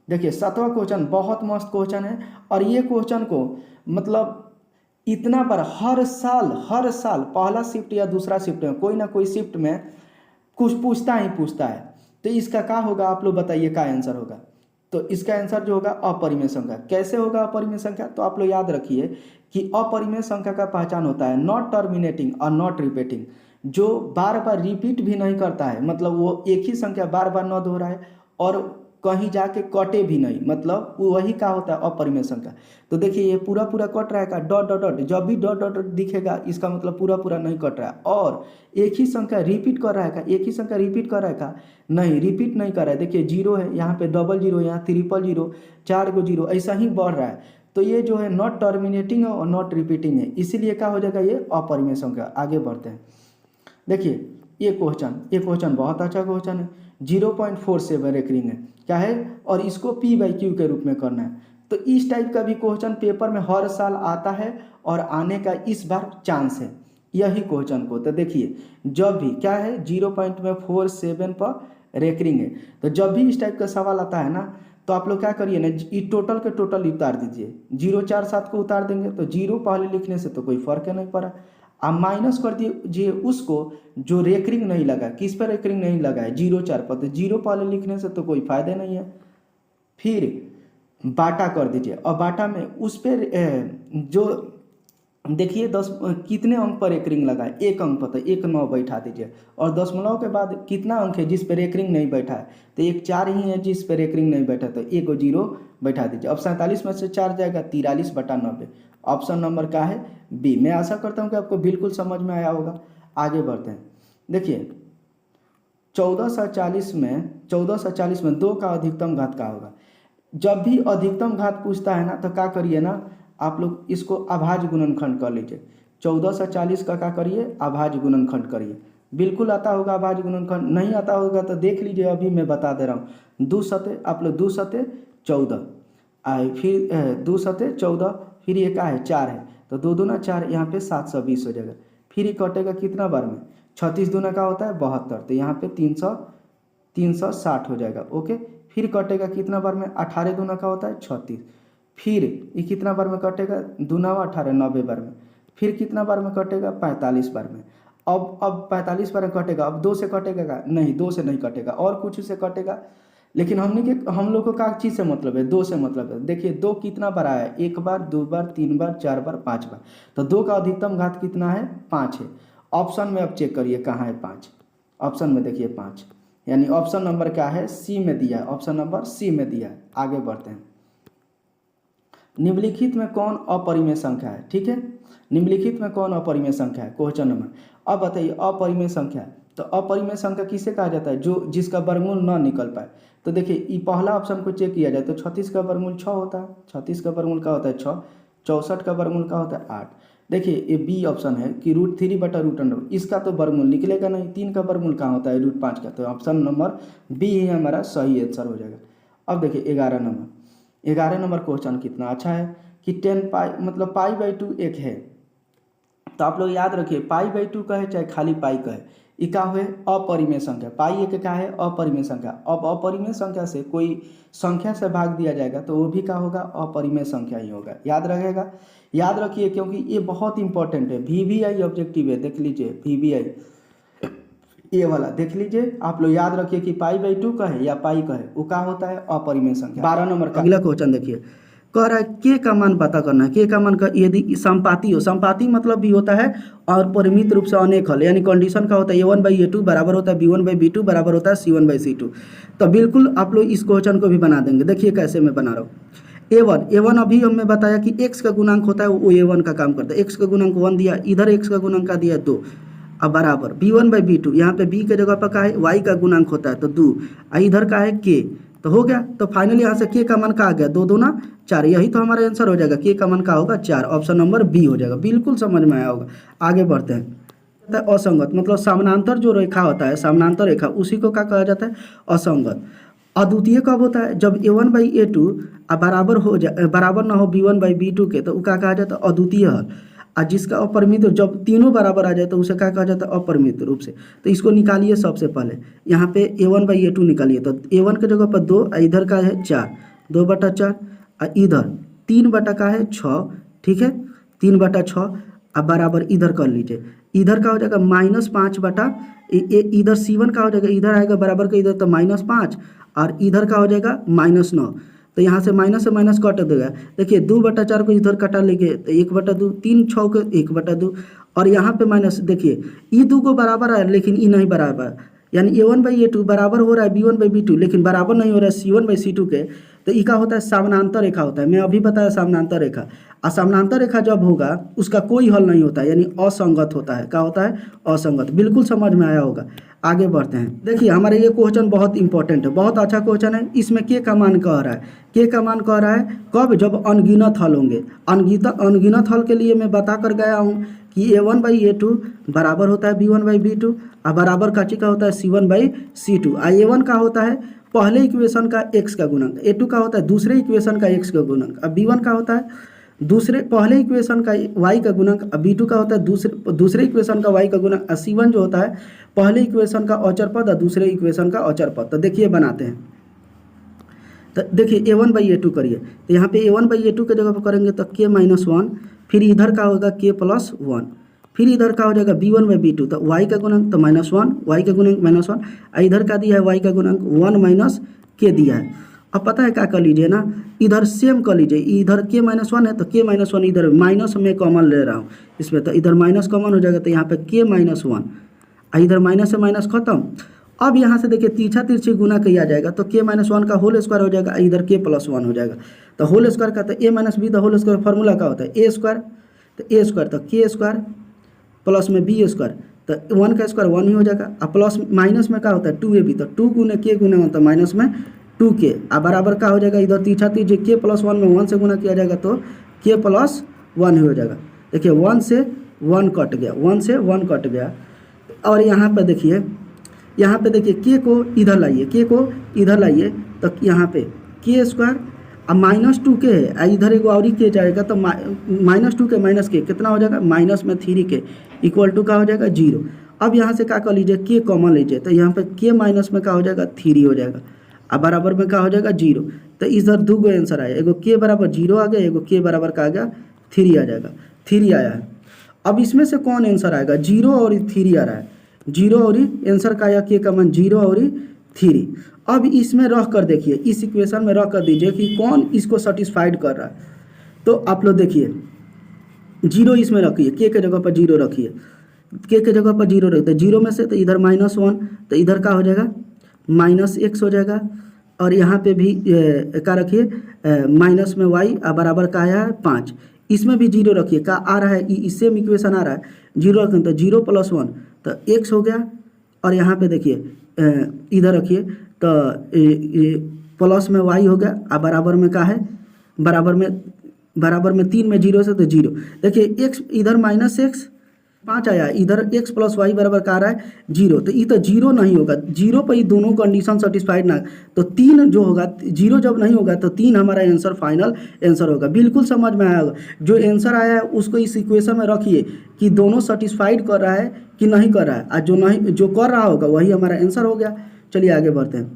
देखिए 7वां क्वेश्चन बहुत मस्त क्वेश्चन है, और ये क्वेश्चन को मतलब इतना बार हर साल पहला शिफ्ट या दूसरा शिफ्ट में कोई ना कोई शिफ्ट में कुछ पूछता ही पूछता है। तो इसका क्या होगा, आप लोग बताइए क्या आंसर होगा। तो इसका आंसर जो होगा अपरिमेय संख्या। कैसे होगा अपरिमेय संख्या, तो आप लोग याद रखिए कि अपरिमेय संख्या का पहचान होता है नॉट टर्मिनेटिंग और नॉट रिपीटिंग, जो बार बार रिपीट भी नहीं करता है, मतलब वो एक ही संख्या बार बार न दोहराए और कहीं जाके कटे भी नहीं, मतलब वो वही का होता है अपरिमेय संख्या। तो देखिए ये पूरा पूरा कट रहा है, डॉट डॉट डॉट, जब भी डॉट डॉट डॉट दिखेगा इसका मतलब पूरा पूरा नहीं कट रहा है। और एक ही संख्या रिपीट कर रहा है का, एक ही संख्या रिपीट कर रहा है का, नहीं रिपीट नहीं कर रहा है। देखिए जीरो है यहाँ पे, डबल जीरो, यहाँ ट्रिपल जीरो, 4 गो जीरो, ऐसा ही बढ़ रहा है। तो ये जो है नॉट टर्मिनेटिंग है और नॉट रिपीटिंग है, इसीलिए क्या हो जाएगा ये अपरिमेय संख्या। आगे बढ़ते हैं। देखिए ये क्वेश्चन बहुत अच्छा क्वेश्चन है। 0.47 रेकरिंग है, क्या है, और इसको P/Q के रूप में करना है। तो इस टाइप का भी क्वेश्चन पेपर में हर साल आता है और आने का इस बार चांस है यही क्वेश्चन को। तो देखिए जब भी क्या है 0.47 पर रेकरिंग है, तो जब भी इस टाइप का सवाल आता है ना, तो आप लोग क्या करिए ना, ये टोटल के टोटल उतार दीजिए। 047 को उतार देंगे तो जीरो पहले लिखने से तो कोई फर्क नहीं पड़ा। आप माइनस कर दीजिए उसको जो रेकरिंग नहीं लगा, किस पर रेकरिंग नहीं लगा है, 0 4 पर, तो जीरो पहले लिखने से तो कोई फायदा नहीं है। फिर बाटा कर दीजिए, और बाटा में उस पर जो देखिए 10 कितने अंक पर एक रिंग लगा है, एक अंक पर, तो 1 9 बैठा दीजिए। और दशमलव के बाद कितना अंक है जिस पर एक रिंग नहीं बैठा है, तो 1 4 ही है जिस पर एक रिंग नहीं बैठा, तो 1 0 बैठा दीजिए। अब 47 में से 4 जाएगा 43/90। ऑप्शन नंबर का है बी। मैं आशा करता हूँ कि आपको बिल्कुल समझ में आया होगा। आगे बढ़ते हैं। देखिए 1440 में 2 का अधिकतम घात का होगा। जब भी अधिकतम घात पूछता है ना, तो क्या करिए ना, आप लोग इसको अभाज्य गुणनखंड कर लीजिए। 1440 का क्या करिए, अभाज्य गुणनखंड करिए। बिल्कुल आता होगा अभाज्य गुणनखंड, नहीं आता होगा तो देख लीजिए, अभी मैं बता दे रहा हूँ। 2 सते, आप लोग 2 सते 14 आए, फिर 2 सते 14, फिर ये क्या है 4 है, तो 2 दूना 4, यहाँ पे 720 हो जाएगा। फिर ये कटेगा कितना बार में, 36 दूना का होता है 72, तो यहाँ पे 360 हो जाएगा। ओके, फिर कटेगा कितना बार में, 18 दूना का होता है 36, फिर ये कितना बार में कटेगा, दूना 18 90 बार में, फिर कितना बार में कटेगा 45 बार में। अब 45 बार में कटेगा, अब 2 से कटेगा का नहीं, 2 से नहीं कटेगा, और कुछ से कटेगा। लेकिन हम लोग को क्या चीज़ से मतलब है, 2 से मतलब है। देखिए 2 कितना बार आया है, 1 बार, 2 बार, 3 बार, 4 बार, 5 बार, तो 2 का अधिकतम घात कितना है, 5 है। ऑप्शन में अब चेक करिए कहाँ है 5, ऑप्शन में देखिए 5, यानी ऑप्शन नंबर क्या है, सी में दिया है, ऑप्शन नंबर सी में दिया है। आगे बढ़ते हैं। निम्नलिखित में कौन अपरिमेय संख्या है, ठीक है, निम्नलिखित में कौन अपरिमेय संख्या है, क्वेश्चन नंबर। अब बताइए अपरिमेय संख्या, तो अपरिमेय संख्या किसे कहा जाता है, जो जिसका वर्गमूल न निकल पाए। तो देखिए ये पहला ऑप्शन को चेक किया जाए तो 36 का वर्गमूल 6 होता है, 36 का वर्गमूल का होता है 6, 64 का वर्गमूल का होता है 8। देखिए ये बी ऑप्शन है कि √3/√, इसका तो वर्गमूल निकलेगा नहीं, 3 का वर्गमूल कहाँ होता है, √5 का, तो ऑप्शन नंबर बी ही हमारा सही आंसर हो जाएगा। अब देखिए 11 नंबर क्वेश्चन कितना अच्छा है कि 10 पाई मतलब π/2 एक है। तो आप लोग याद रखिए π/2 का है चाहे खाली पाई का है, ये क्या हुए अपरिमेय संख्या। पाई एक क्या है, अपरिमेय संख्या। अब अपरिमेय संख्या से कोई संख्या से भाग दिया जाएगा तो वो भी क्या होगा, अपरिमेय संख्या ही होगा। याद रहेगा, याद रखिए, क्योंकि ये बहुत इंपॉर्टेंट है। VBI ऑब्जेक्टिव है, देख लीजिए VBI ये वाला देख लीजिए। आप लोग याद रखिए कि π/2 का है या पाई का है, वो क्या होता है, अपरिमेय संख्या। 12 नंबर का अगला क्वेश्चन देखिए, कह रहा है के का मान पता करना है। के का मान का यदि संपाती हो, संपाती मतलब भी होता है और परिमित रूप से अनेक हल, यानी कंडीशन का होता है A1/A2 बराबर होता है B1/B2 बराबर होता है C1/C2। तो बिल्कुल आप लोग इस क्वेश्चन को भी बना देंगे। देखिए कैसे मैं बना रहा हूँ। A1 अभी हमने बताया कि x का गुणांक होता है, वो A1 का काम करता है। x का गुणांक 1 दिया, इधर x का गुणांक का दिया 2, अब बराबर B1/B2, यहाँ पे b के जगह पर का है y का गुणांक होता है तो 2, इधर का है k, तो हो गया। तो फाइनली यहाँ से k का मान का आ गया 2 दूना 4, यही तो हमारा आंसर हो जाएगा। k का मान का होगा 4, ऑप्शन नंबर बी हो जाएगा। बिल्कुल समझ में आया होगा। आगे बढ़ते हैं। असंगत मतलब समानांतर जो रेखा होता है, समानांतर रेखा, उसी को क्या कहा जाता है, असंगत। अद्वितीय कब होता है, जब A1/A2 बराबर ना हो B1/B2 के, तो वो क्या कहा जाता है, अद्वितीय हल। और जिसका अपरिमित, जब तीनों बराबर आ जाए तो उसे क्या कहा जाता है, अपरिमित रूप से। तो इसको निकालिए सबसे पहले, यहाँ पे A1/A2 निकालिए, तो A1 के जगह पर 2, इधर का है 4, 2/4 और इधर 3 बटा का है 6, ठीक है, 3/6। अब बराबर इधर कर लीजिए, इधर का हो जाएगा -5 बटा इधर C1 का हो जाएगा, इधर आएगा बराबर का, इधर तो -5 और इधर का हो जाएगा -9। तो यहाँ से माइनस कट देगा। देखिए 2/4 को इधर कटा लेंगे तो 1/2, 3 6 को 1/2 और यहाँ पे माइनस, देखिए ये 2 को बराबर है लेकिन ये नहीं बराबर, यानी A1/A2 बराबर हो रहा है B1/B2 लेकिन बराबर नहीं हो रहा है C1/C2 के। तो ई का होता है समानांतर रेखा होता है, मैं अभी बताया समानांतर रेखा। और समानांतर रेखा जब होगा उसका कोई हल नहीं होता है, यानी असंगत होता है। क्या होता है? असंगत। बिल्कुल समझ में आया होगा। आगे बढ़ते हैं। देखिए हमारे ये क्वेश्चन बहुत इंपॉर्टेंट है, बहुत अच्छा क्वेश्चन है। इसमें के का मान कह रहा है, के का मान कह रहा है कब? जब अनगिनत हल होंगे। अनगिनत हल के लिए मैं बता कर गया हूँ कि A1/A2 बराबर होता है B1/B2 और बराबर काची का होता है C1/C2। A1 का होता है पहले इक्वेशन का x का गुणक, A2 का होता है दूसरे इक्वेशन का x का गुणक, अब B1 का होता है पहले इक्वेशन का y का गुणक, अब B2 का होता है दूसरे इक्वेशन का y का गुणक, और C1 जो होता है पहले इक्वेशन का अचर पद और दूसरे इक्वेशन का अचर पद। तो देखिए बनाते हैं। तो देखिए A1/A2 करिए, तो यहाँ पे A1/A2 के जगह पर करेंगे तो k-1, फिर इधर का होगा k+1, फिर इधर का हो जाएगा B1/B2, तो y का गुणक तो -1, y का गुणक -1, इधर का दिया है y का गुणक 1 - k दिया है। अब पता है क्या कर लीजिए ना, इधर सेम कर लीजिए, इधर k-1 है तो k-1 इधर माइनस में कॉमन ले रहा हूँ इसमें, तो इधर माइनस कॉमन हो जाएगा, तो यहाँ पे k-1, इधर माइनस से माइनस खत्म। अब यहाँ से देखिए तीछा तिरछी गुना किया जाएगा तो k-1 का होल स्क्वायर हो जाएगा, इधर k+1 हो जाएगा। तो होल स्क्वायर का तो a - b the whole square formula का होता है a स्क्वायर, तो a स्क्वायर तो k स्क्वायर प्लस में b स्क्वायर, तो 1 का स्क्वायर 1 ही हो जाएगा। अब प्लस माइनस में क्या होता है 2ab, तो 2 गुने k गुने 1 तो माइनस में 2k, अब बराबर का हो जाएगा इधर तीछा तिरछी k+1 में 1 से गुना किया जाएगा तो k+1 ही हो जाएगा। देखिए 1 से 1 कट गया, 1 से 1 कट गया। और यहाँ पे देखिए k को इधर लाइए, k को इधर लाइए तो यहाँ पे k स्क्वायर अब -2k है, इधर एक और k जाएगा तो -2k माइनस k कितना हो जाएगा -3k इक्वल टू का हो जाएगा 0। अब यहाँ से क्या कर लीजिए k कॉमन लीजिए, तो यहाँ पे k माइनस में क्या हो जाएगा 3 हो जाएगा, अब बराबर में क्या हो जाएगा 0। तो इधर 2 गो आंसर आया, एगो k बराबर 0 आ गया, एगो k बराबर का आ गया 3 आ जाएगा, 3 आया है। अब इसमें से कौन आंसर आएगा? 0 और 3 आ रहा है, 0 और आंसर का आया k का मान 0 और 3। अब इसमें रख कर देखिए, इस इक्वेशन में रख कर दीजिए कि कौन इसको सेटिस्फाइड कर रहा है। तो आप लोग देखिए 0 इसमें रखिए, k के जगह पर 0 रखिए, k के जगह पर 0 रखते, 0 में से तो इधर -1 तो इधर का हो जाएगा -x हो जाएगा, और यहाँ पे भी क्या रखिए माइनस में y बराबर का आया है 5, इसमें भी 0 रखिए, का आ रहा है सेम इक्वेशन आ रहा है 0 रखें तो 0+1 तो x हो गया, और यहाँ पे देखिए इधर रखिए तो प्लस में y हो गया, अब बराबर में क्या है, बराबर में 3 में 0 से तो 0। देखिए x इधर -x 5 आया, इधर x + y बराबर का आ रहा है 0, तो ये तो 0 नहीं होगा, 0 पर ही दोनों कंडीशन सेटिस्फाइड ना, तो 3 जो होगा 0 जब नहीं होगा तो 3 हमारा आंसर फाइनल आंसर होगा। बिल्कुल समझ में आया होगा। जो आंसर आया है उसको इस इक्वेशन में रखिए कि दोनों सेटिस्फाइड कर रहा है कि नहीं कर रहा है, और जो कर रहा होगा वही हमारा आंसर हो गया। चलिए आगे बढ़ते हैं।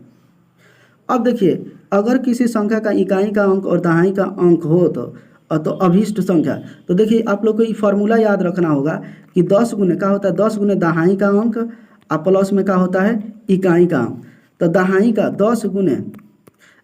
अब देखिए अगर किसी संख्या का इकाई का अंक और दहाई का अंक हो तो अभिष्ट संख्या, तो देखिए आप लोग को ये फार्मूला याद रखना होगा कि 10 गुने क्या होता है, 10 गुने दहाई का अंक और प्लस में क्या होता है इकाई का अंक। तो दहाई का 10 गुने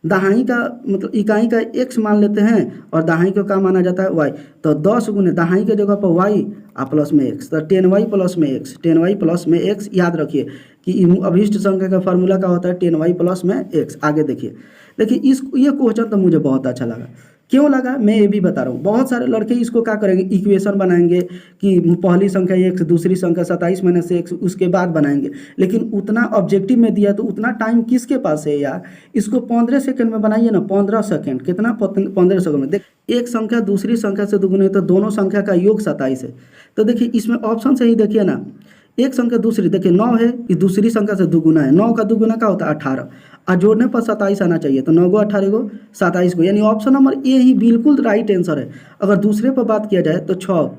दहाई का मतलब इकाई का x मान लेते हैं और दहाई को क्या माना जाता है y, तो 10 गुने दहाई के जगह पर y और प्लस में x, तो 10y प्लस में x, 10y प्लस में x। याद रखिए कि अभिष्ट संख्या का फार्मूला का होता है 10y प्लस में x। आगे देखिए ये क्वेश्चन तो मुझे बहुत अच्छा लगा। क्यों लगा मैं ये भी बता रहा हूँ। बहुत सारे लड़के इसको क्या करेंगे, इक्वेशन बनाएंगे कि पहली संख्या x, दूसरी संख्या 27 - x, उसके बाद बनाएंगे, लेकिन उतना ऑब्जेक्टिव में दिया तो उतना टाइम किसके पास है यार। इसको 15 सेकंड में बनाइए ना, 15 सेकंड, कितना 15 सेकंड में। देख एक संख्या दूसरी संख्या से दुगुनी तो दोनों संख्या का योग 27 है। तो देखिए इसमें ऑप्शन से ही देखिए ना, एक संख्या दूसरी, देखिए 9 है, ये दूसरी संख्या से दुगुना है, 9 का दुगुना क्या होता है 18, और जोड़ने पर 27 आना चाहिए, तो 9 को 18 को 27 को, यानी ऑप्शन नंबर ए ही बिल्कुल राइट आंसर है। अगर दूसरे पर बात किया जाए तो 6,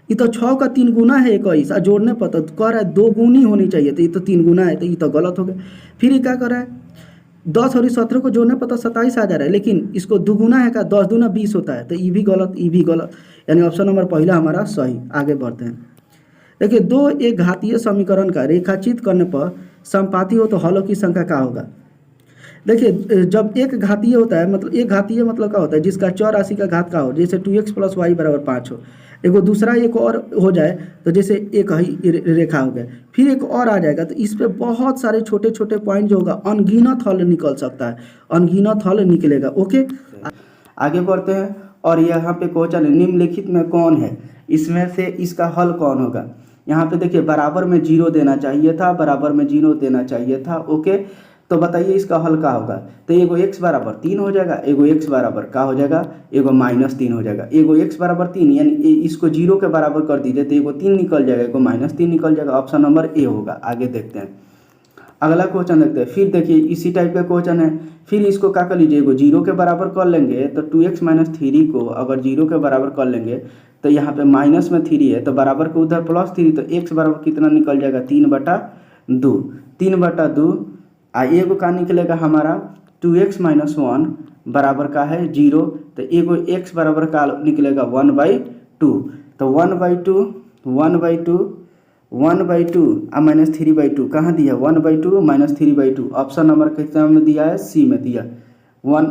ये तो 6 का 3 गुना है 21, और जोड़ने पर तो कह रहा है 2 गुनी होनी चाहिए, तो ये तो 3 गुना है, तो ये तो गलत हो गया। फिर ये क्या कर रहा है 10 और 17 को जोड़ने पर तो 27 आ जा रहा है, लेकिन इसको दुगुना है का 10 दूना 20 होता है, तो ये भी गलत, ये भी गलत, यानी ऑप्शन नंबर पहला हमारा सही। आगे बढ़ते हैं। देखिए, दो एक घातीय समीकरण का रेखाचित करने पर समपाती हो तो हलों की संख्या क्या होगा। देखिए, जब एक घातीय होता है, मतलब एक घातीय मतलब क्या होता है, जिसका चर राशि का घात का हो, जैसे 2x + y = 5 हो। एगो दूसरा एक और हो जाए तो जैसे एक ही रेखा हो गया, फिर एक और आ जाएगा, तो इस पे बहुत सारे छोटे छोटे पॉइंट जो होगा, अनगिनत हल निकल सकता है, अनगिनत हल निकलेगा। ओके, आगे बढ़ते हैं। और यहाँ पे क्वेश्चन है, निम्नलिखित में कौन है, इसमें से इसका हल कौन होगा। यहाँ पे देखिए, बराबर में 0 देना चाहिए था, बराबर में 0 देना चाहिए था। ओके, तो बताइए इसका हल क्या होगा। तो एगो x = 3 हो जाएगा, एगो x बराबर क्या हो जाएगा, एगो -3 हो जाएगा। एगो x = 3 यानी इसको 0 के बराबर कर दीजिए तो एगो 3 निकल जाएगा, एगो -3 निकल जाएगा। ऑप्शन नंबर ए होगा। आगे देखते हैं, अगला क्वेश्चन देखते हैं। फिर देखिए इसी टाइप का क्वेश्चन है, फिर इसको क्या कर लीजिए, एगो 0 के बराबर कर लेंगे, तो 2x - 3 को अगर 0 के बराबर कर लेंगे तो यहाँ पे माइनस में 3 है, तो बराबर को उधर +3, तो x बराबर कितना निकल जाएगा, 3/2। 3/2 एगो का निकलेगा हमारा 2x - 1 बराबर का है 0, तो एगो x बराबर का निकलेगा 1/2, तो 1/2 -3/2 कहाँ दिया, 1/2 - 3/2। ऑप्शन नंबर कितना में दिया है, सी में दिया। 1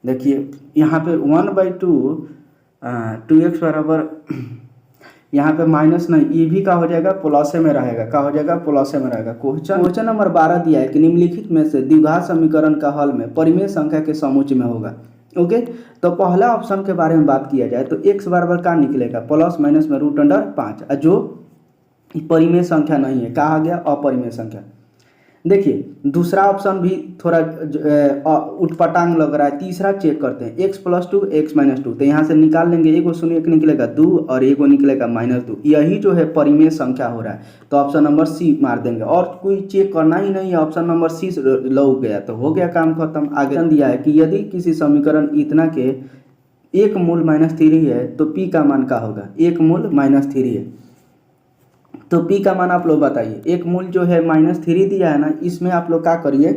देखिए यहाँ पे 1/2 2x बराबर, यहाँ पे माइनस नहीं, ये भी का हो जाएगा, प्लस में रहेगा, का हो जाएगा, प्लस में रहेगा। क्वेश्चन नंबर 12 दिया है कि निम्नलिखित में से द्विघात समीकरण का हल में परिमेय संख्या के समुच्चय में होगा। ओके, तो पहला ऑप्शन के बारे में बात किया जाए तो x बराबर का निकलेगा, प्लस माइनस में √5, जो परिमेय संख्या नहीं है, कहा गया अपरिमेय संख्या। देखिए दूसरा ऑप्शन भी थोड़ा उटपटांग लग रहा है। तीसरा चेक करते हैं, x + 2 x - 2, तो यहाँ से निकाल लेंगे, एगो शून्य एक निकलेगा 2 और एगो निकलेगा -2, यही जो है परिमेय संख्या हो रहा है, तो ऑप्शन नंबर सी मार देंगे, और कोई चेक करना ही नहीं है। ऑप्शन नंबर सी लग गया तो हो गया काम खत्म। आगे दिया है कि यदि किसी समीकरण इतना के एक मूल -3 है तो p का मान क्या होगा। एक मूल -3 है तो p का मान आप लोग बताइए। एक मूल जो है -3 दिया है ना, इसमें आप लोग क्या करिए,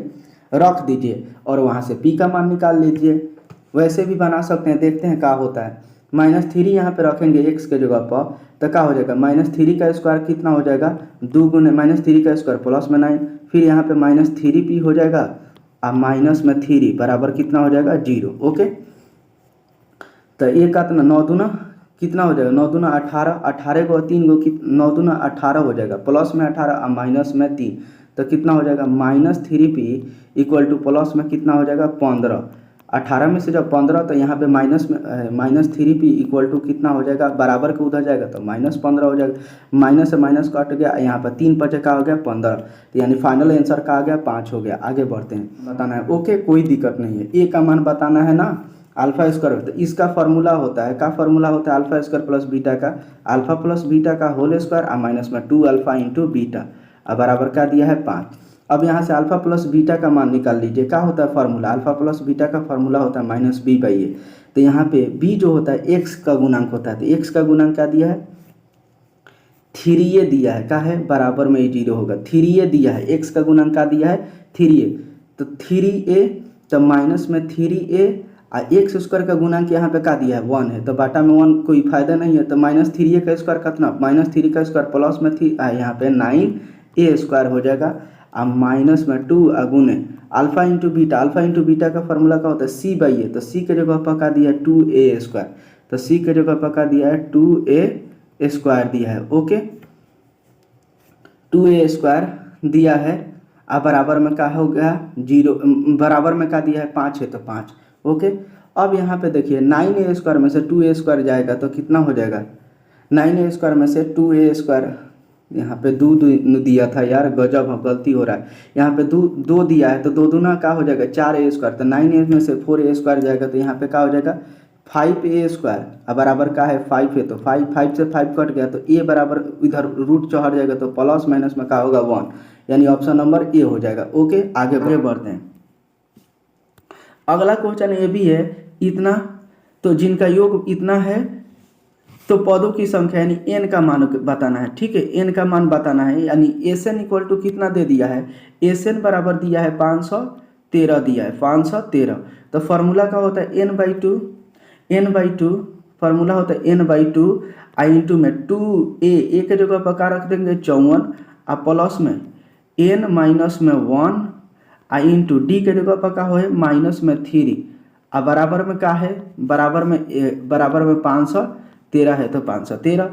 रख दीजिए और वहाँ से p का मान निकाल लीजिए। वैसे भी बना सकते हैं, देखते हैं क्या होता है। -3 यहाँ पे रखेंगे x के जगह पर, तो क्या हो जाएगा, -3 का स्क्वायर कितना हो जाएगा, 2 गुने -3 का स्क्वायर +9, फिर यहाँ पे -3p हो जाएगा और -3 बराबर कितना हो जाएगा, 0। ओके, तो ये कितना 9 दूना कितना हो जाएगा, 9 दूना 18, 18 को 3 को 9 दूना 18 हो जाएगा, प्लस में 18 और माइनस में 3, तो कितना हो जाएगा, -3p = प्लस में कितना हो जाएगा, 15। 18 में से जब 15, तो यहाँ पे -3p = कितना हो जाएगा, बराबर के उधर जाएगा तो -15 हो जाएगा, माइनस से माइनस कट गया, यहाँ पर 3 × 5 का हो गया 15, तो यानी फाइनल आंसर का आ गया 5 हो गया। आगे बढ़ते हैं, बताना है। ओके, कोई दिक्कत नहीं है, ए का मान बताना है ना, अल्फा स्क्वायर। तो इसका फार्मूला होता है, क्या फार्मूला होता है, अल्फा स्क्वायर प्लस बीटा का, अल्फा प्लस बीटा का होल स्क्वायर और माइनस में 2α × बीटा, अब बराबर का दिया है 5। अब यहाँ से अल्फा प्लस बीटा का मान निकाल लीजिए। क्या होता है फार्मूला, अल्फा प्लस बीटा का फार्मूला होता है -b/a। तो यहाँ पे b जो होता है x का गुणांक होता है, तो x का गुणांक क्या दिया है, 3a दिया है, क्या है, बराबर में 0 होगा, 3a दिया है, x का गुणांक क्या दिया है, 3a, तो 3a, तो माइनस में 3a और एक्स स्क्वायर का गुणांक यहाँ पे क्या दिया है, 1 है, तो बाटा में 1 कोई फायदा नहीं है, तो -3a का स्क्वायर कितना, -3 का स्क्वायर प्लस में यहाँ पे 9a² हो जाएगा और माइनस में 2 गुने अल्फा × बीटा। अल्फा × बीटा का फार्मूला क्या होता है, c/a, तो c के जगह पर क्या दिया है, 2a², तो c के जगह पर क्या दिया है, 2a² दिया है। ओके, 2a² दिया है और बराबर में क्या हो गया, 0, बराबर में क्या दिया है, 5 है, तो 5। ओके, अब यहाँ पे देखिए 9a² में से 2a² जाएगा तो कितना हो जाएगा, 9a² में से 2a², यहाँ पे 2 दिया था यार, गजब गलती हो रहा है, यहाँ पे 2 दिया है, तो 2 दूना क्या हो जाएगा, 4a², तो 9a में से 4a² जाएगा तो यहाँ पे क्या हो जाएगा, 5a², अब बराबर का है 5 है, तो 5 से 5 कट गया, तो a बराबर इधर रूट चढ़ जाएगा, तो प्लस माइनस में क्या होगा, 1, यानी ऑप्शन नंबर ए हो जाएगा। ओके, आगे बढ़ते हैं। अगला क्वेश्चन ये भी है, इतना, तो जिनका योग इतना है तो पदों की संख्या यानी n का मान बताना है। ठीक है, n का मान बताना है, यानी Sn = कितना दे दिया है, Sn बराबर दिया है 500, 513 दिया है, 513। तो फार्मूला का होता है n/2 फार्मूला होता है n/2 आई इंटू में 2a के जगह पर क्या रख देंगे 54 और प्लस में n-1 आई इंटू डी के जगह पर क्या हो है -3 और बराबर में क्या है बराबर में 513 है तो 513।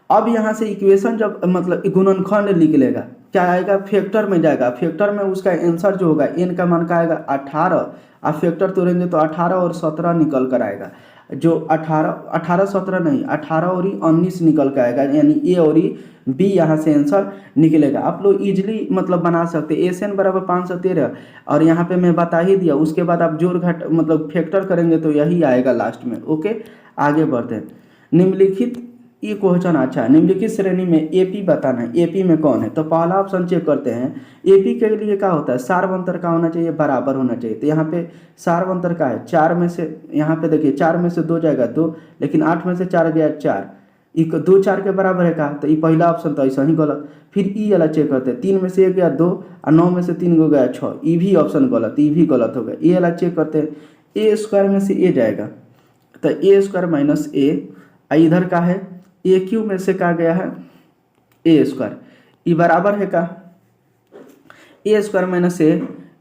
अब यहाँ से इक्वेशन जब मतलब गुणनखंड निकलेगा क्या आएगा फैक्टर में जाएगा, फैक्टर में उसका आंसर जो होगा n का मान का आएगा 18 और फैक्टर तोड़ेंगे तो 18 और 17 निकल कर आएगा, जो 18 17 नहीं 18 और 19 निकल कर आएगा, यानी ए और बी यहाँ से आंसर निकलेगा। आप लोग इजीली मतलब बना सकते हैं SN बराबर 513 और यहाँ पे मैं बता ही दिया, उसके बाद आप जोड़ घट मतलब फैक्टर करेंगे तो यही आएगा लास्ट में। ओके आगे बढ़ते हैं। निम्नलिखित ये क्वेश्चन अच्छा है, निम्नलिखित श्रेणी में एपी बताना है, एपी में कौन है। तो पहला ऑप्शन चेक करते हैं। एपी के लिए क्या होता है सार्वंतर का होना चाहिए बराबर होना चाहिए। तो यहाँ पे सार्वंतर का है 4 में से, यहाँ पे देखिए 4 में से 2 जाएगा 2, लेकिन 8 में से 4 गया 4, 2 4 के बराबर है का, तो ये पहला ऑप्शन तो ऐसा ही गलत। फिर ई वाला चेक करते हैं, 3 में से 1 गया 2 और 9 में से 3 गया 6, ये भी ऑप्शन गलत, ये भी गलत हो गया। ए वाला चेक करते हैं, ए स्क्वायर में से ए जाएगा तो ए स्क्वायर माइनस ए, इधर का है ए क्यू में से क्या गया है ए स्क्वायर, ये बराबर है का ए स्क्वायर माइनस ए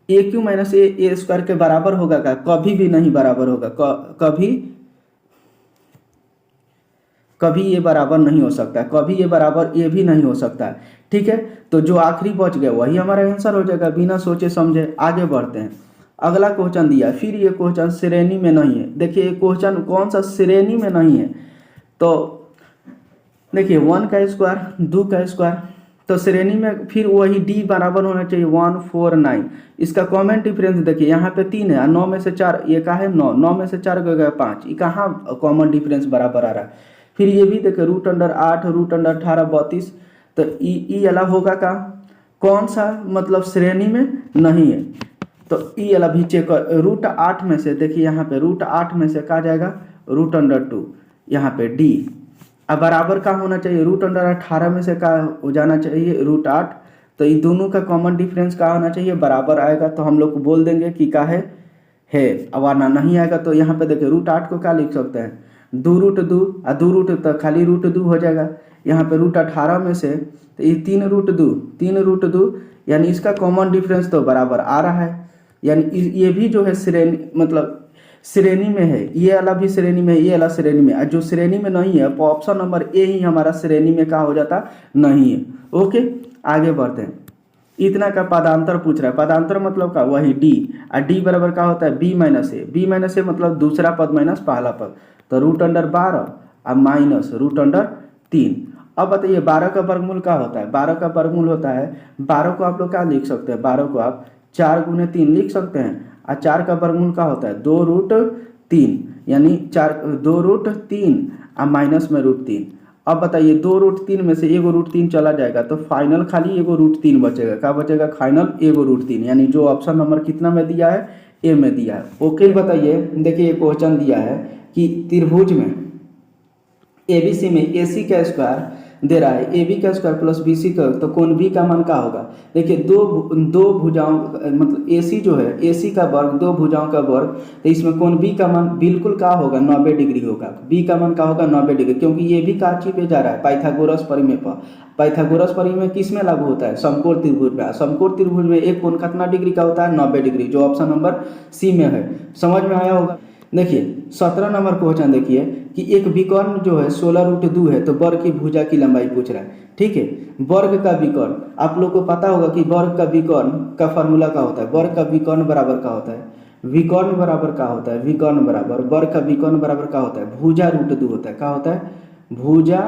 क्यू माइनस ए स्क्वायर के बराबर होगा का, कभी भी नहीं बराबर होगा, कभी ये बराबर नहीं हो सकता, कभी ये बराबर ये भी नहीं हो सकता है। ठीक है, तो जो आखिरी बच गया वही हमारा आंसर हो जाएगा बिना सोचे समझे। आगे बढ़ते हैं। अगला क्वेश्चन दिया है, फिर ये क्वेश्चन श्रेणी में नहीं है। देखिए ये क्वेश्चन कौन सा श्रेणी में नहीं है, तो देखिए 1 का स्क्वायर 2 का स्क्वायर, तो श्रेणी में फिर वही डी बराबर होना चाहिए 149। इसका कॉमन डिफरेंस देखिए यहाँ पे 3 है और 9 में से 4 ये का है 9, 9 में से 4 गया 5, ये कहाँ कॉमन डिफरेंस बराबर आ रहा है। फिर ये भी देखिए √8 √18 32, तो ई वाला होगा का कौन सा मतलब श्रेणी में नहीं है, तो ई वाला भी चेक कर। √8 में से देखिए यहाँ पे √8 में से क्या जाएगा √2, यहाँ पे डी अब बराबर का होना चाहिए √18 में से का हो जाना चाहिए √8, तो ये दोनों का कॉमन डिफरेंस का होना चाहिए बराबर आएगा, तो हम लोग को बोल देंगे कि का है अब आना नहीं आएगा। तो यहाँ पे देखिए √8 को क्या लिख सकते हैं 2 √2 और 2 रूट तो खाली √2 हो जाएगा। यहाँ पे √18 में से तो ये 3 √2 यानी इसका कॉमन डिफरेंस तो बराबर आ रहा है, यानी ये भी जो है श्रेणी मतलब श्रेणी में है, ये वाला भी श्रेणी में है, ये वाला श्रेणी में है। जो श्रेणी में नहीं है तो ऑप्शन नंबर ए ही हमारा श्रेणी में क्या हो जाता नहीं है। ओके आगे बढ़ते हैं। इतना का पदांतर पूछ रहा है, पदांतर मतलब का वही डी, और डी बराबर का होता है b माइनस ए मतलब दूसरा पद माइनस पहला पद, तो √12 और माइनस √3। अब बताइए 12 का वर्गमूल क्या होता है, 12 का वर्गमूल होता है 12 को आप लोग क्या लिख सकते हैं, 12 को आप 4 × 3 लिख सकते हैं, और 4 का वर्गमूल का होता है 2√3, यानी 2√3 और माइनस में √3। अब बताइए 2√3 में से एगो √3 चला जाएगा तो फाइनल खाली एगो √3 बचेगा, क्या बचेगा फाइनल एगो √3, यानी जो ऑप्शन नंबर कितना में दिया है ए में दिया है। ओके बताइए देखिए ये क्वेश्चन दिया है कि त्रिभुज में ABC में AC का स्क्वायर दे रहा है, AB का स्क्वायर प्लस BC का, तो कोण B का मान क्या होगा। देखिए दो भुजाओं मतलब AC जो है AC का वर्ग 2 भुजाओं का वर्ग, तो इसमें कोण B का मान बिल्कुल क्या होगा 90 डिग्री होगा, B का मान क्या होगा 90 डिग्री, क्योंकि ये भी काची पे जा रहा है पाइथागोरस परिमेय पर। पाइथागोरस परिमेय किस में लागू होता है समकोण त्रिभुज में, समकोण त्रिभुज में एक कोण कितना डिग्री का होता है 90 डिग्री, जो ऑप्शन नंबर सी में है। समझ में आया होगा। देखिए 17 नंबर क्वेश्चन देखिए कि एक विकर्ण जो है 16√2 है, तो वर्ग की भुजा की लंबाई पूछ रहा है। ठीक है, वर्ग का विकर्ण आप लोग को पता होगा कि वर्ग का विकर्ण का फॉर्मूला क्या होता है, वर्ग का विकर्ण बराबर क्या होता है, विकर्ण बराबर क्या होता है, विकर्ण बराबर वर्ग का विकर्ण बराबर क्या होता है भुजा √2 होता है, क्या होता है भुजा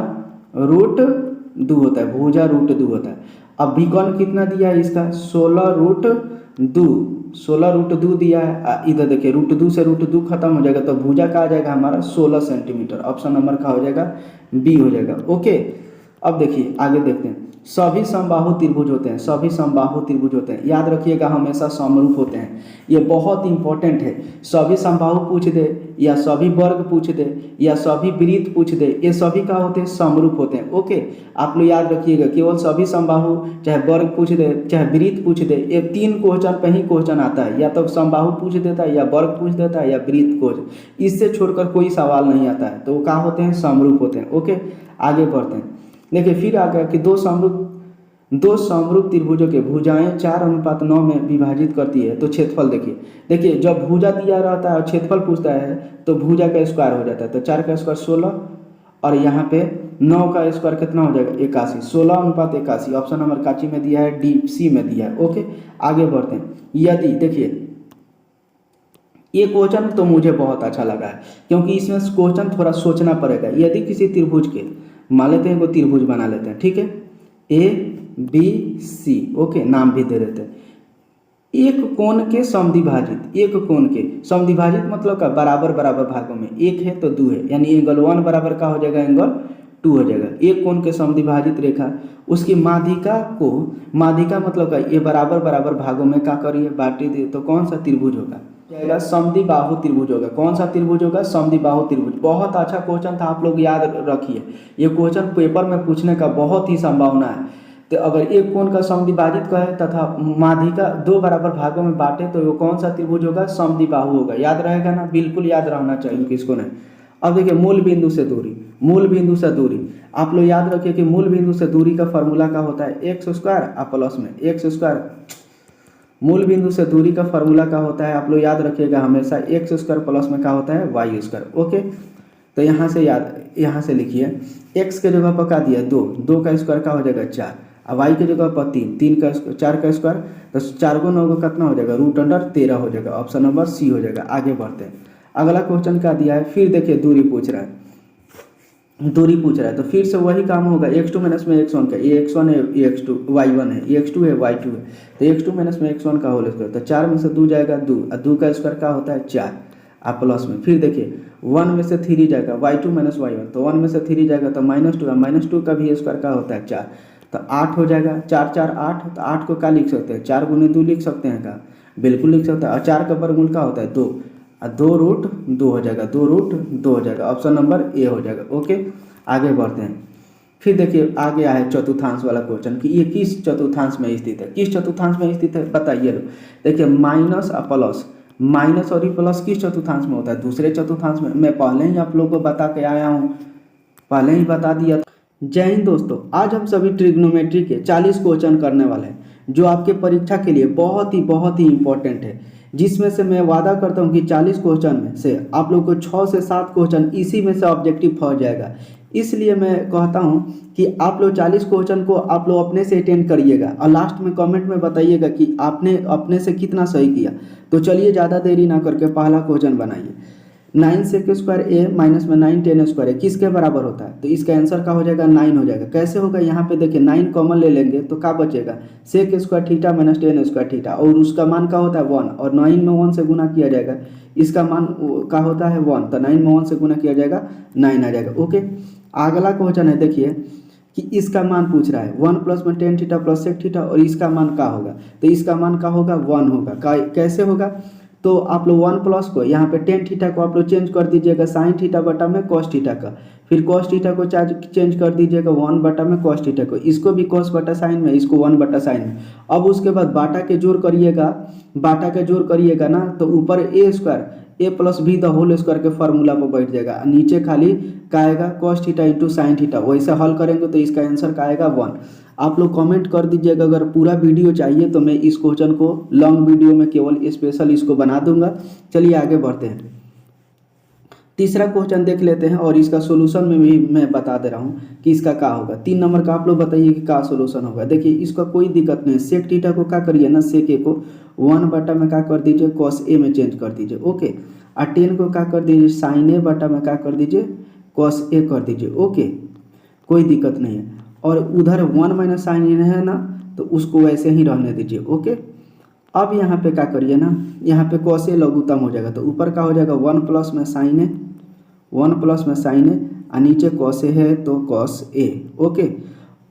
√2 होता है, भुजा √2 होता है। अब विकर्ण कितना दिया है इसका 16√2 दिया है, इधर देखिए √2 से √2 खत्म हो जाएगा, तो भुजा का आ जाएगा हमारा 16 सेंटीमीटर, ऑप्शन नंबर का हो जाएगा बी हो जाएगा। ओके अब देखिए आगे देखते हैं। सभी समबाहु त्रिभुज होते हैं, सभी समबाहु त्रिभुज होते हैं, याद रखिएगा हमेशा समरूप होते हैं, ये बहुत इंपॉर्टेंट है। सभी समबाहु पूछ दे या सभी वर्ग पूछ दे या सभी वृत्त पूछ दे, ये सभी क्या होते हैं, समरूप होते हैं। ओके, आप लोग याद रखिएगा, केवल सभी समबाहु चाहे वर्ग पूछ दे चाहे वृत्त पूछ दे, ये 3 क्वेश्चन पे ही क्वेश्चन आता है, या तो समबाहु पूछ देता है या वर्ग पूछ देता है या वृत्त क्वेश्चन, इससे छोड़कर कोई सवाल नहीं आता है, तो वो क्या होते हैं, समरूप होते हैं। ओके, आगे बढ़ते हैं। देखिए फिर आ गया कि दो समरूप त्रिभुजों के भुजाएं 4:9 में विभाजित करती है, तो क्षेत्रफल देखिए जब भुजा दिया रहता है और क्षेत्रफल पूछता है तो भुजा का स्क्वायर हो जाता है, तो 4 का स्क्वायर 16 और यहाँ पे 9 का स्क्वायर कितना हो जाएगा, 81, 16:81 ऑप्शन नंबर काची में दिया है, डी सी में दिया है। ओके, आगे बढ़ते हैं। यदि देखिए ये क्वेश्चन तो मुझे बहुत अच्छा लगा है, क्योंकि इसमें क्वेश्चन थोड़ा सोचना पड़ेगा। यदि किसी त्रिभुज के, मान लेते हैं वो त्रिभुज बना लेते हैं, ठीक है, ए बी सी, ओके, नाम भी दे देते हैं। एक कोण के समद्विभाजित, एक कोण के समद्विभाजित मतलब का बराबर बराबर भागों में, एक है तो 2 है, यानी एंगल 1 बराबर का हो जाएगा, एंगल 2 हो जाएगा। एक कोण के समद्विभाजित रेखा, उसकी माध्यिका मतलब का ये बराबर बराबर भागों में क्या करिए, बांटी दिए, तो कौन सा त्रिभुज होगा, जाएगा समद्विबाहु त्रिभुज होगा। कौन सा त्रिभुज होगा, समद्विबाहु त्रिभुज। बहुत अच्छा क्वेश्चन था, आप लोग याद रखिए, ये क्वेश्चन पेपर में पूछने का बहुत ही संभावना है। तो अगर एक कोण का समद्विभाजित का है तथा माध्यिका 2 बराबर भागों में बांटे, तो वो कौन सा त्रिभुज होगा, समद्विबाहु होगा। याद रहेगा ना, बिल्कुल याद रहना चाहिए, किसको नहीं। अब देखिए मूल बिंदु से दूरी, आप लोग याद रखिए कि मूल बिंदु से दूरी का फॉर्मूला क्या होता है, एक्स स्क्वायर और प्लस में एक्स स्क्वायर। मूल बिंदु से दूरी का फॉर्मूला क्या होता है, आप लोग याद रखिएगा हमेशा, एक्स स्क्वायर प्लस में क्या होता है, वाई स्क्वायर। ओके, तो यहाँ से लिखिए, एक्स के जगह पर क्या दिया, 2 का स्क्वायर क्या हो जाएगा, 4, और वाई के जगह पर 3 का 4 का स्क्वायर, तो 4 को 9 को कितना हो जाएगा, √13 हो जाएगा, ऑप्शन नंबर सी हो जाएगा। आगे बढ़ते हैं, अगला क्वेश्चन क्या दिया है, फिर देखिए दूरी पूछ रहा है, तो फिर से वही काम होगा, x2 माइनस में x1 का, ये x1 है, ये x2 y1 है, ये x2 है, y2 है, तो x2 माइनस में x1 का होल स्क्वायर, तो 4 में से 2 जाएगा 2, और 2 का स्क्वायर क्या होता है, 4, आप प्लस में, फिर देखिए 1 में से 3 जाएगा, y2 माइनस y1, तो 1 में से 3 जाएगा तो -2, और -2 का भी स्क्वायर क्या होता है, 4, तो 8 हो जाएगा, 4 4 8, तो 8 को क्या लिख सकते हैं, 4 × 2 लिख सकते हैं क्या, बिल्कुल लिख सकते हैं, और 4 का वर्गमूल क्या होता है, 2, और 2√2 हो जाएगा, 2√2 हो जाएगा, ऑप्शन नंबर ए हो जाएगा। ओके, आगे बढ़ते हैं। फिर देखिए आ गया है चतुर्थांश वाला क्वेश्चन कि ये किस चतुर्थांश में स्थित है, किस चतुर्थांश में स्थित है, बताइए लो। देखिए माइनस और प्लस, माइनस और प्लस किस चतुर्थांश में होता है, दूसरे चतुर्थांश में। मैं पहले ही आप लोगों को बता के आया हूँ, पहले ही बता दिया। जय हिंद दोस्तों, आज हम सभी ट्रिग्नोमेट्री के 40 क्वेश्चन करने वाले हैं, जो आपके परीक्षा के लिए बहुत ही इंपॉर्टेंट है, जिसमें से मैं वादा करता हूं कि 40 क्वेश्चन में से आप लोग को 6 से 7 क्वेश्चन इसी में से ऑब्जेक्टिव हो जाएगा। इसलिए मैं कहता हूं कि आप लोग 40 क्वेश्चन को आप लोग अपने से अटेंड करिएगा, और लास्ट में कमेंट में बताइएगा कि आपने अपने से कितना सही किया। तो चलिए ज़्यादा देरी ना करके पहला क्वेश्चन बनाइए। 9 sec स्क्वायर ए माइनस में 9 tan स्क्वायर ए किसके बराबर होता है, तो इसका आंसर क्या हो जाएगा, 9 हो जाएगा। कैसे होगा, यहाँ पे देखिए 9 कॉमन ले लेंगे तो क्या बचेगा, sec square theta minus tan square theta, और उसका मान क्या होता है 1, और 9 में 1 से गुना किया जाएगा, इसका मान क्या होता है 1, तो 9 में 1 से गुना किया जाएगा, 9 आ जाएगा। ओके, अगला क्वेश्चन है, देखिए कि इसका मान पूछ रहा है 1 प्लस में tan theta plus sec theta, और इसका मान क्या होगा, तो इसका मान क्या होगा, 1 होगा। कैसे होगा, तो आप लोग 1 प्लस को यहाँ पे tan थीटा को आप लोग चेंज कर दीजिएगा sin थीटा बटा में cos थीटा का, फिर cos थीटा को चेंज कर दीजिएगा 1 बटा में cos थीटा को, इसको भी cos बटा sin में, इसको 1 बटा sin में। अब उसके बाद बाटा के जोड़ करिएगा ना, तो ऊपर a square a plus B the whole square के फार्मूला पर बैठ जाएगा, नीचे खाली का आएगा cos theta into sin theta. वैसे हल करेंगे तो इसका आंसर का आएगा 1। आप लोग कमेंट कर दीजिएगा, अगर पूरा वीडियो चाहिए तो मैं इस क्वेश्चन को लॉन्ग वीडियो में केवल स्पेशल इसको बना दूंगा। चलिए आगे बढ़ते हैं, तीसरा क्वेश्चन देख लेते हैं, और इसका सोल्यूशन में भी मैं बता दे रहा हूँ कि इसका क्या होगा। 3 नंबर का आप लोग बताइए कि क्या सोल्यूशन होगा। देखिए इसका कोई दिक्कत नहीं है, सेक थीटा को क्या करिए ना, सेक ए को 1 बटा में क्या कर दीजिए, cos ए में चेंज कर दीजिए। ओके, और tan को क्या कर दीजिए, sin ए बटा में क्या कर दीजिए, cos ए कर दीजिए। ओके, कोई दिक्कत नहीं है। और उधर 1 माइनस साइन इन है ना, तो उसको वैसे ही रहने दीजिए। ओके, अब यहाँ पे क्या करिए ना, यहाँ पे cos ए लघुत्तम हो जाएगा, तो ऊपर क्या हो जाएगा 1 प्लस में साइन ए, 1 प्लस में साइन ए, और नीचे cos ए है तो cos ए। ओके,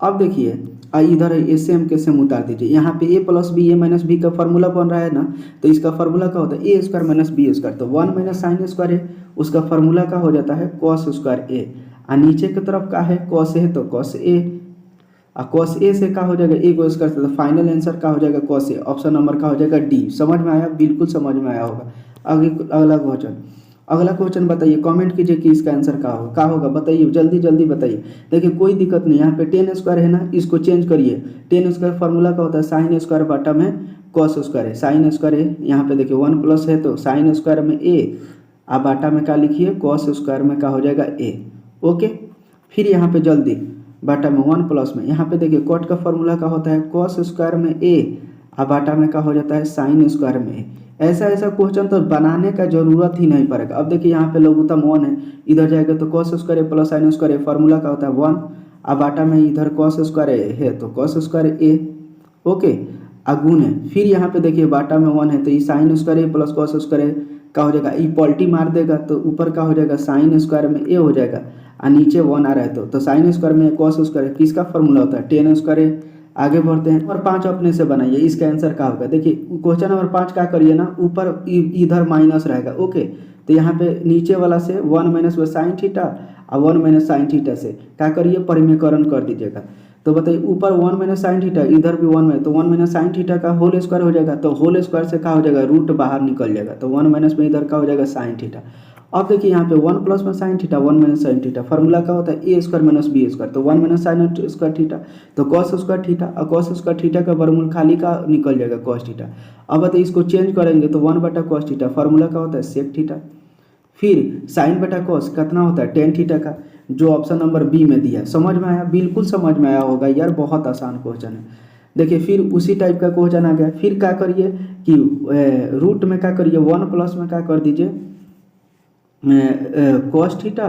अब देखिए इधर ए सेम के सेम उतार दीजिए। यहाँ पे ए प्लस बी ए माइनस बी का फॉर्मूला बन रहा है ना, तो इसका फॉर्मूला क्या होता है ए स्क्वायर माइनस बी स्क्वायर। तो 1 माइनस साइन स्क्वायर है, उसका फॉर्मूला का हो जाता है कॉस स्क्वायर ए। और नीचे की तरफ का है कॉस है तो कॉस ए, और कॉस ए से का हो जाएगा ए को स्क्वायर। तो फाइनल आंसर का हो जाएगा कॉस ए। ऑप्शन नंबर का हो जाएगा डी। समझ में आया? बिल्कुल समझ में आया होगा। अगला क्वेश्चन बताइए, कमेंट कीजिए कि इसका आंसर क्या होगा बताइए, जल्दी जल्दी बताइए। देखिए कोई दिक्कत नहीं, यहाँ पे 10 स्क्वायर है ना, इसको चेंज करिए। 10 स्क्वायर फार्मूला का होता है साइन स्क्वायर बटा में कॉस स्क्वायर है। साइन स्क्वायर है, यहाँ पे देखिए 1 प्लस है तो साइन स्क्वायर में ए, आप बाटा में क्या लिखिए कॉस स्क्वायर में क्या हो जाएगा ए। ओके, फिर यहाँ पे जल्दी बाटा में 1 प्लस में, यहाँ पे देखिए कॉट का फॉर्मूला का होता है कॉस स्क्वायर में ए, और बाटा में क्या हो जाता है साइन स्क्वायर में ए। ऐसा क्वेश्चन तो बनाने का जरूरत ही नहीं पड़ेगा। अब देखिए यहाँ पे लघुत्तम 1 है, इधर जाएगा तो कॉस स्क्वायर ए प्लस साइन स्क्वायर ए, फॉर्मूला का होता है 1, और बाटा में इधर कॉस स्क्वायर ए है तो कॉस स्क्वायर ए। ओके, अगुण है, फिर यहाँ पे देखिए बाटा में 1 है तो ये साइन स्क्वायर ए प्लस कॉस स्क्वायर ए का हो जाएगा, ये पॉल्टी मार देगा तो ऊपर का हो जाएगा साइन स्क्वायर में ए हो जाएगा, और नीचे 1 आ रहा है तो साइन स्क्वायर में कॉस स्क्वायर किसका फॉर्मूला होता है 10 स्क्वायर ए। आगे बढ़ते हैं और 5 अपने से बनाइए, इसका आंसर क्या होगा। देखिए क्वेश्चन नंबर 5 क्या करिए ना, ऊपर इधर माइनस रहेगा। ओके, तो यहाँ पे नीचे वाला से 1 माइनस में साइन थीटा और 1 माइनस साइन थीटा से क्या करिए परिमेयकरण कर दीजिएगा। तो बताइए ऊपर 1 माइनस साइन थीटा, इधर भी 1 माइनस, तो 1 माइनस साइन थीटा का होल स्क्वायर हो जाएगा, तो होल स्क्वायर से क्या हो जाएगा रूट बाहर निकल जाएगा, तो 1 माइनस में इधर का हो जाएगा साइन थीटा। अब देखिए यहाँ पे 1 प्लस में sine theta 1 minus sine theta, formula का होता है ए स्क्वायर माइनस बी स्क्वायर, तो 1 माइनस साइन स्क्वायर थीटा तो कॉस स्क्वायर थीटा, और कॉस स्क्वायर थीटा का वर्गमूल खाली का निकल जाएगा कॉस थीटा। अब बताइए इसको चेंज करेंगे तो 1 बटा कॉस थीटा, फॉर्मूला का होता है सेक थीटा, फिर साइन बटा कॉस कितना होता है टेन थीटा का, जो ऑप्शन नंबर बी में दिया है। समझ में आया? बिल्कुल समझ में आया होगा यार, बहुत आसान क्वेश्चन है। देखिए फिर उसी टाइप का क्वेश्चन आ गया, फिर क्या करिए कि रूट में क्या करिए 1 प्लस में क्या कर दीजिए कॉस थीटा,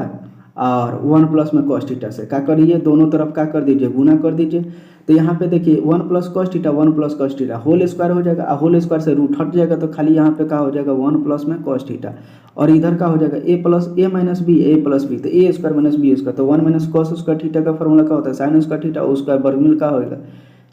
और 1 प्लस में कॉस थीटा से क्या करिए दोनों तरफ क्या कर दीजिए गुना कर दीजिए। तो यहाँ पे देखिए 1 plus cos theta 1 plus cos theta whole square हो जाएगा, और होल स्क्वायर से रूट हट जाएगा तो खाली यहाँ पे क्या हो जाएगा 1 प्लस में कॉस थीटा, और इधर का हो जाएगा ए प्लस ए माइनस बी ए प्लस बी, तो ए स्क्वायर माइनस बी स्क्वायर, तो 1 माइनस कॉस स्क्वायर थीटा का फॉर्मूला का होता है साइन स्क्वायर थीटा, उसका वर्गमूल का होगा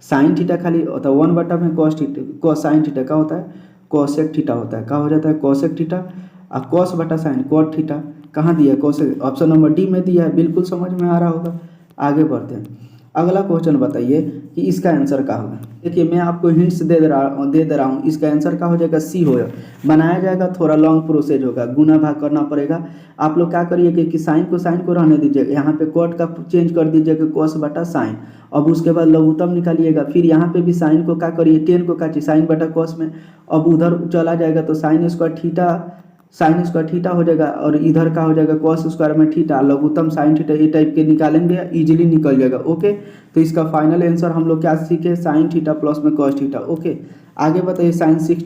साइन थीटा खाली होता है 1 बटा में cos theta, cos sine theta का होता है कॉसेक थीटा होता है, क्या हो जाता है कॉसेक थीटा, और कॉस बटा साइन कॉट थीटा कहाँ दिया कॉसेक, ऑप्शन नंबर डी में दिया है। बिल्कुल समझ में आ रहा होगा। आगे बढ़ते हैं, अगला क्वेश्चन बताइए कि इसका आंसर क्या होगा। देखिए मैं आपको हिंट्स दे दे रहा हूँ, इसका आंसर क्या हो जाएगा सी होगा। बनाया जाएगा, थोड़ा लॉन्ग प्रोसेस होगा, गुना भाग करना पड़ेगा। आप लोग क्या करिए कि साइन को रहने दीजिएगा, यहाँ पे कॉट का चेंज कर दीजिएगा कॉस बटा साइन, अब उसके बाद लघुत्तम निकालिएगा, फिर यहाँ पे भी साइन को क्या करिए 10 को काटिए साइन बटा कॉस में, अब उधर चला जाएगा तो साइन स्क्वायर थीटा हो जाएगा, और इधर का हो जाएगा कॉस स्क्वायर में थीटा, लघुत्तम साइन थीटा, ये टाइप के निकालेंगे इजीली निकल जाएगा। ओके, तो इसका फाइनल आंसर हम लोग क्या सीखे साइन थीटा प्लस में कॉस थीटा। ओके, आगे बताइए साइन 60